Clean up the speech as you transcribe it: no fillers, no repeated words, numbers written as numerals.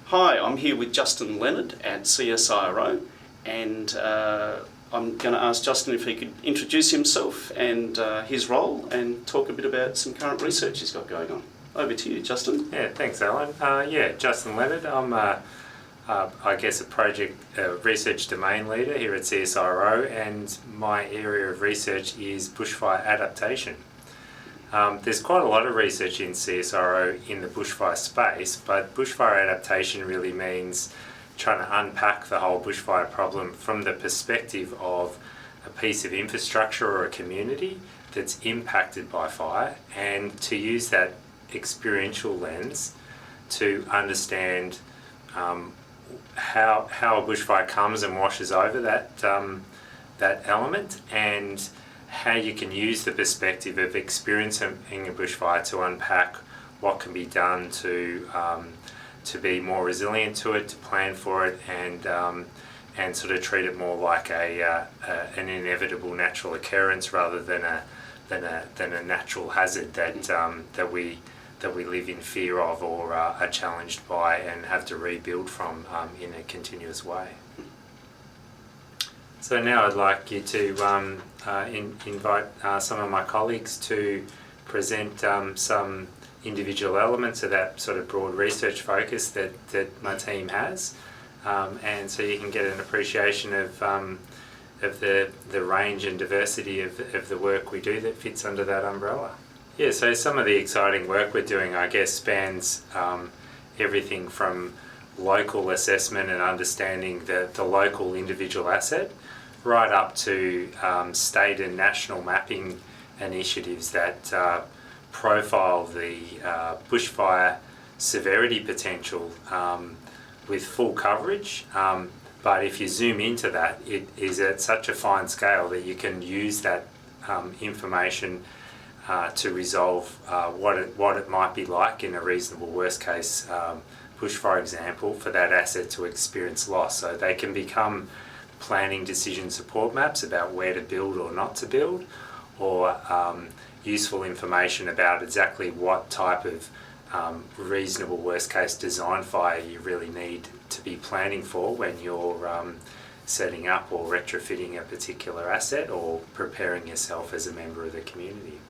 Hi, I'm here with Justin Leonard at CSIRO, and I'm going to ask Justin if he could introduce himself and his role and talk a bit about some current research he's got going on. Over to you, Justin. Yeah, thanks, Alan. Justin Leonard. I'm, I guess, a project research domain leader here at CSIRO, and my area of research is bushfire adaptation. There's quite a lot of research in CSIRO in the bushfire space, but bushfire adaptation really means trying to unpack the whole bushfire problem from the perspective of a piece of infrastructure or a community that's impacted by fire, and to use that experiential lens to understand how a bushfire comes and washes over that element, and how you can use the perspective of experiencing a bushfire to unpack what can be done to be more resilient to it, to plan for it, and sort of treat it more like an inevitable natural occurrence rather than a natural hazard that we live in fear of or are challenged by and have to rebuild from in a continuous way. So now I'd like you to invite some of my colleagues to present some individual elements of that sort of broad research focus that my team has, and so you can get an appreciation of the range and diversity of the work we do that fits under that umbrella. Yeah, so some of the exciting work we're doing, I guess, spans everything from local assessment and understanding the local individual asset, right up to state and national mapping initiatives that profile the bushfire severity potential with full coverage. But if you zoom into that, it is at such a fine scale that you can use that information to resolve what it might be like in a reasonable worst case bushfire example for that asset to experience loss. So they can become planning decision support maps about where to build or not to build, or useful information about exactly what type of reasonable worst case design fire you really need to be planning for when you're setting up or retrofitting a particular asset or preparing yourself as a member of the community.